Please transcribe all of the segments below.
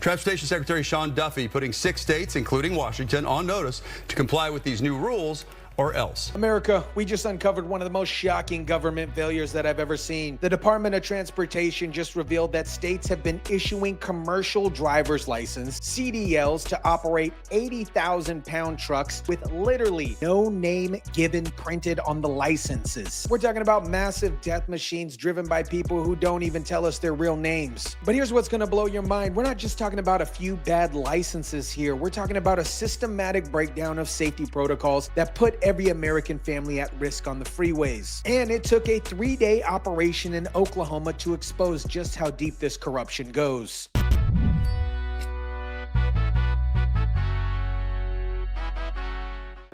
Transportation Secretary Sean Duffy putting 6 states, including Washington, on notice to comply with these new rules or else. America, we just uncovered one of the most shocking government failures that I've ever seen. The Department of Transportation just revealed that states have been issuing commercial driver's license, CDLs, to operate 80,000-pound trucks with literally no name given printed on the licenses. We're talking about massive death machines driven by people who don't even tell us their real names. But here's what's gonna blow your mind. We're not just talking about a few bad licenses here. We're talking about a systematic breakdown of safety protocols that put every American family at risk on the freeways. And it took a 3-day operation in Oklahoma to expose just how deep this corruption goes.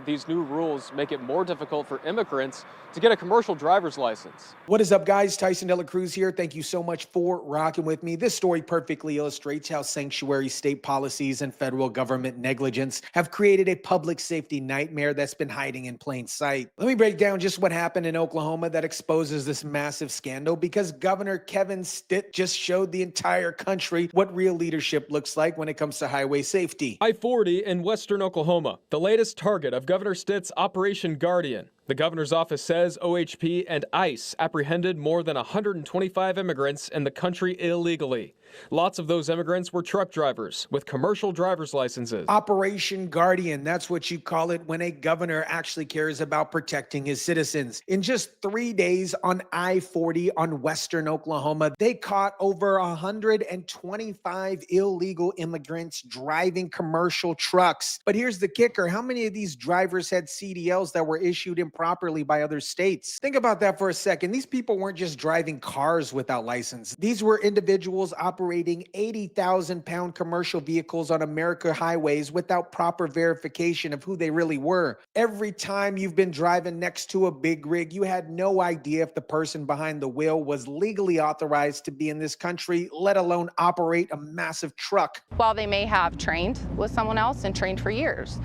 These new rules make it more difficult for immigrants to get a commercial driver's license. What is up, guys? Tyson De La Cruz here. Thank you so much for rocking with me. This story perfectly illustrates how sanctuary state policies and federal government negligence have created a public safety nightmare that's been hiding in plain sight. Let me break down just what happened in Oklahoma that exposes this massive scandal, because Governor Kevin Stitt just showed the entire country what real leadership looks like when it comes to highway safety. I-40 in western Oklahoma, the latest target of Governor Stitt's Operation Guardian. The governor's office says OHP and ICE apprehended more than 125 immigrants in the country illegally. Lots of those immigrants were truck drivers with commercial driver's licenses. Operation Guardian, that's what you call it when a governor actually cares about protecting his citizens. In just 3 days on I-40 on western Oklahoma, they caught over 125 illegal immigrants driving commercial trucks. But here's the kicker. How many of these drivers had CDLs that were issued improperly by other states? Think about that for a second. These people weren't just driving cars without license. These were individuals operating 80,000-pound commercial vehicles on American highways without proper verification of who they really were. Every time you've been driving next to a big rig, you had no idea if the person behind the wheel was legally authorized to be in this country, let alone operate a massive truck. While they may have trained with someone else and trained for years,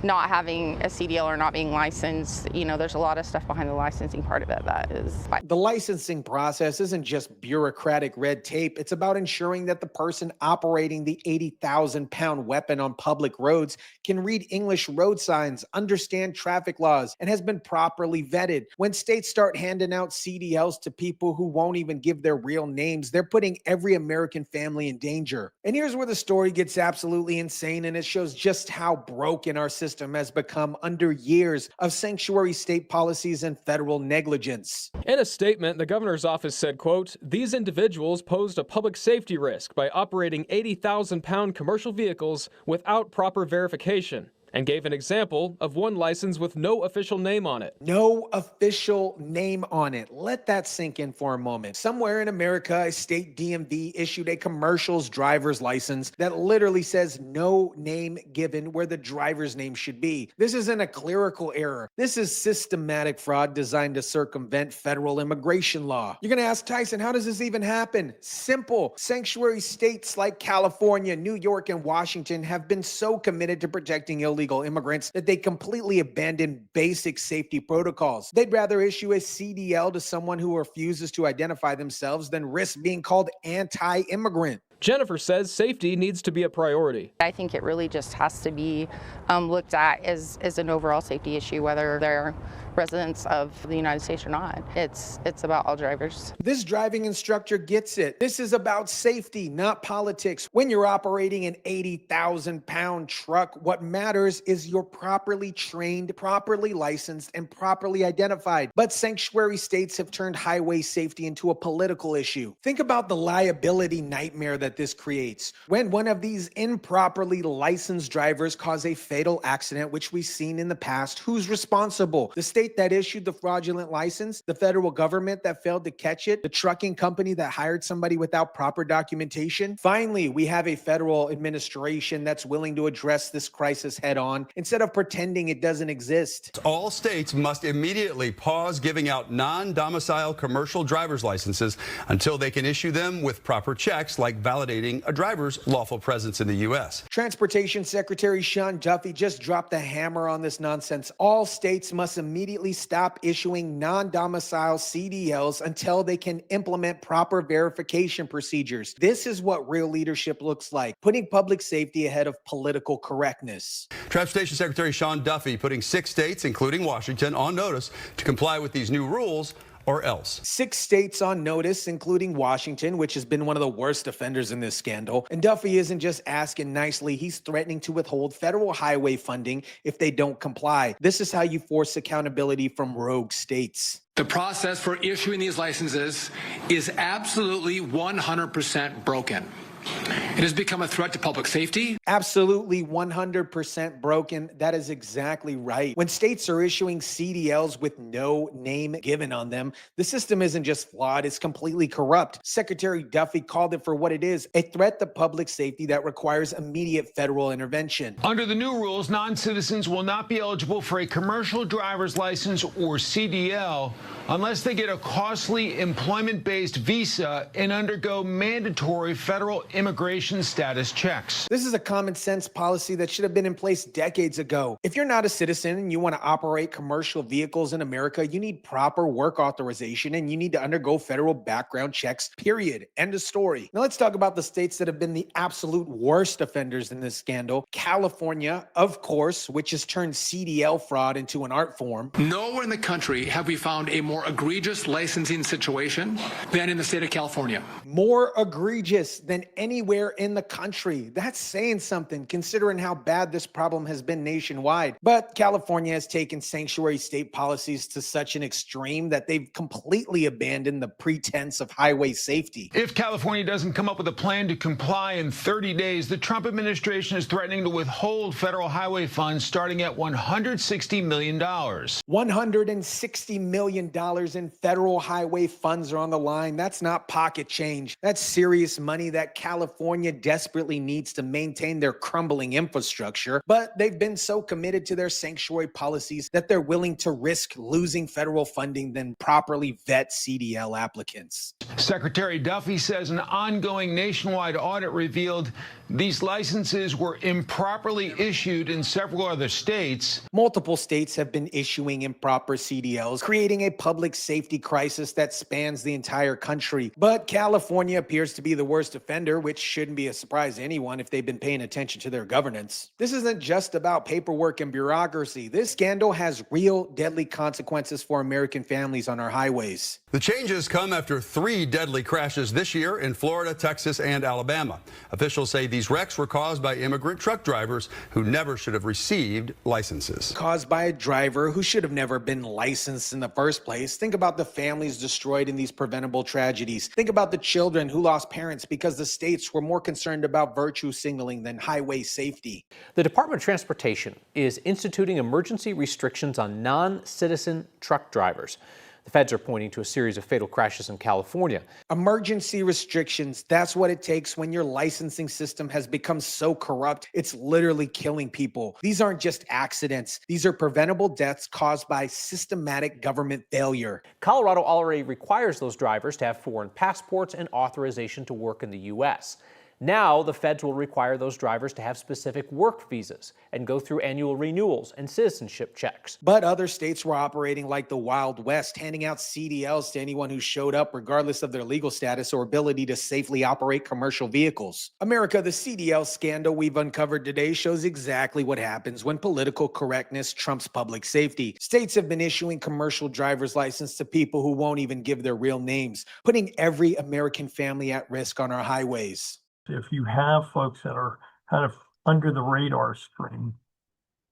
not having a CDL or not being licensed, you know, there's a lot of stuff behind the licensing part of it that is. The licensing process isn't just bureaucratic red tape. It's about ensuring that the person operating the 80,000-pound weapon on public roads can read English road signs, understand traffic laws, and has been properly vetted. When states start handing out CDLs to people who won't even give their real names, they're putting every American family in danger. And here's where the story gets absolutely insane, and it shows just how broken our system has become under years of sanctuary state policies and federal negligence. In a statement, the governor's office said, quote, "These individuals posed a public safety risk by operating 80,000-pound commercial vehicles without proper verification," and gave an example of one license with no official name on it. No official name on it. Let that sink in for a moment. Somewhere in America, a state DMV issued a commercial's driver's license that literally says no name given where the driver's name should be. This isn't a clerical error. This is systematic fraud designed to circumvent federal immigration law. You're gonna ask, Tyson, how does this even happen? Simple. Sanctuary states like California, New York, and Washington have been so committed to protecting illegal immigrants that they completely abandon basic safety protocols. They'd rather issue a CDL to someone who refuses to identify themselves than risk being called anti-immigrant. Jennifer says safety needs to be a priority. I think it really just has to be looked at as an overall safety issue, whether they're residents of the United States or not. It's about all drivers. This driving instructor gets it. This is about safety, not politics. When you're operating an 80,000-pound truck, what matters is you're properly trained, properly licensed, and properly identified. But sanctuary states have turned highway safety into a political issue. Think about the liability nightmare that this creates. When one of these improperly licensed drivers cause a fatal accident, which we've seen in the past, who's responsible? The state that issued the fraudulent license, the federal government that failed to catch it, the trucking company that hired somebody without proper documentation. Finally, we have a federal administration that's willing to address this crisis head on instead of pretending it doesn't exist. All states must immediately pause giving out non-domicile commercial driver's licenses until they can issue them with proper checks like validating a driver's lawful presence in the U.S. Transportation Secretary Sean Duffy just dropped the hammer on this nonsense. All states must immediately immediately stop issuing non-domicile CDLs until they can implement proper verification procedures. This is what real leadership looks like, putting public safety ahead of political correctness. Transportation Secretary Sean Duffy putting 6 states, including Washington, on notice to comply with these new rules or else. 6 states on notice, including Washington, which has been one of the worst offenders in this scandal. And Duffy isn't just asking nicely, he's threatening to withhold federal highway funding if they don't comply. This is how you force accountability from rogue states. The process for issuing these licenses is absolutely 100% broken. It has become a threat to public safety. Absolutely 100% broken. That is exactly right. When states are issuing CDLs with no name given on them, the system isn't just flawed, it's completely corrupt. Secretary Duffy called it for what it is, a threat to public safety that requires immediate federal intervention. Under the new rules, non-citizens will not be eligible for a commercial driver's license or CDL unless they get a costly employment-based visa and undergo mandatory federal immigration status checks. This is a common sense policy that should have been in place decades ago. If you're not a citizen and you want to operate commercial vehicles in America, you need proper work authorization and you need to undergo federal background checks, period. End of story. Now let's talk about the states that have been the absolute worst offenders in this scandal. California, of course, which has turned CDL fraud into an art form. Nowhere in the country have we found a more egregious licensing situation than in the state of California. More egregious than anywhere in the country. That's saying something considering how bad this problem has been nationwide. But California has taken sanctuary state policies to such an extreme that they've completely abandoned the pretense of highway safety. If California doesn't come up with a plan to comply in 30 days, the Trump administration is threatening to withhold federal highway funds starting at $160 million. $160 million in federal highway funds are on the line. That's not pocket change. That's serious money that California desperately needs to maintain their crumbling infrastructure. But they've been so committed to their sanctuary policies that they're willing to risk losing federal funding than properly vet CDL applicants. Secretary Duffy says an ongoing nationwide audit revealed these licenses were improperly issued in several other states. Multiple states have been issuing improper CDLs, creating a public safety crisis that spans the entire country. But California appears to be the worst offender, which shouldn't be a surprise to anyone if they've been paying attention to their governance. This isn't just about paperwork and bureaucracy. This scandal has real deadly consequences for American families on our highways. The changes come after 3 deadly crashes this year in Florida, Texas, and Alabama. Officials say these wrecks were caused by immigrant truck drivers who never should have received licenses. Caused by a driver who should have never been licensed in the first place. Think about the families destroyed in these preventable tragedies. Think about the children who lost parents because the states were more concerned about virtue signaling than highway safety. The Department of Transportation is instituting emergency restrictions on non-citizen truck drivers. The feds are pointing to a series of fatal crashes in California. Emergency restrictions, that's what it takes when your licensing system has become so corrupt, it's literally killing people. These aren't just accidents. These are preventable deaths caused by systematic government failure. Colorado already requires those drivers to have foreign passports and authorization to work in the U.S. Now, the feds will require those drivers to have specific work visas and go through annual renewals and citizenship checks. But other states were operating like the Wild West, handing out CDLs to anyone who showed up regardless of their legal status or ability to safely operate commercial vehicles. America, the CDL scandal we've uncovered today shows exactly what happens when political correctness trumps public safety. States have been issuing commercial driver's license to people who won't even give their real names, putting every American family at risk on our highways. If you have folks that are kind of under the radar screen,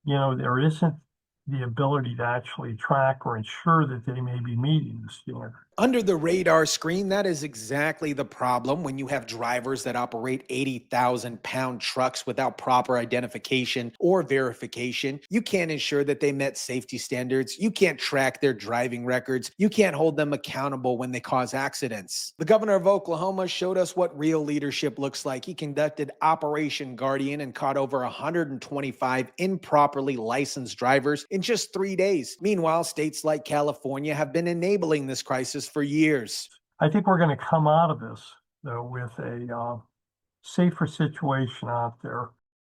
there isn't the ability to actually track or ensure that they may be meeting the standard. Under the radar screen, that is exactly the problem when you have drivers that operate 80,000-pound trucks without proper identification or verification. You can't ensure that they met safety standards. You can't track their driving records. You can't hold them accountable when they cause accidents. The governor of Oklahoma showed us what real leadership looks like. He conducted Operation Guardian and caught over 125 improperly licensed drivers in just 3 days. Meanwhile, states like California have been enabling this crisis for years. I think we're going to come out of this, though, with a safer situation out there.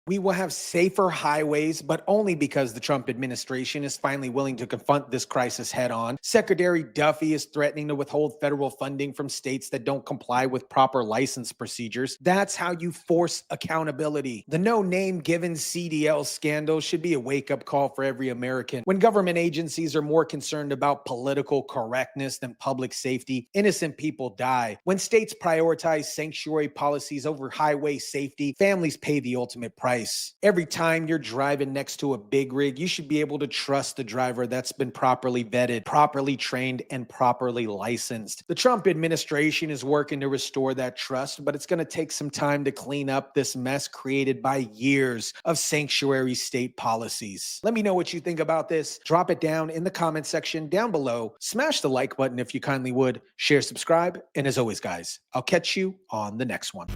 We will have safer highways, but only because the Trump administration is finally willing to confront this crisis head on. Secretary Duffy is threatening to withhold federal funding from states that don't comply with proper license procedures. That's how you force accountability. The no-name given CDL scandal should be a wake-up call for every American. When government agencies are more concerned about political correctness than public safety, innocent people die. When states prioritize sanctuary policies over highway safety, families pay the ultimate price. Every time you're driving next to a big rig, you should be able to trust the driver that's been properly vetted, properly trained, and properly licensed. The Trump administration is working to restore that trust, but it's going to take some time to clean up this mess created by years of sanctuary state policies. Let me know what you think about this. Drop it down in the comment section down below. Smash the like button if you kindly would. Share, subscribe, and as always, guys, I'll catch you on the next one.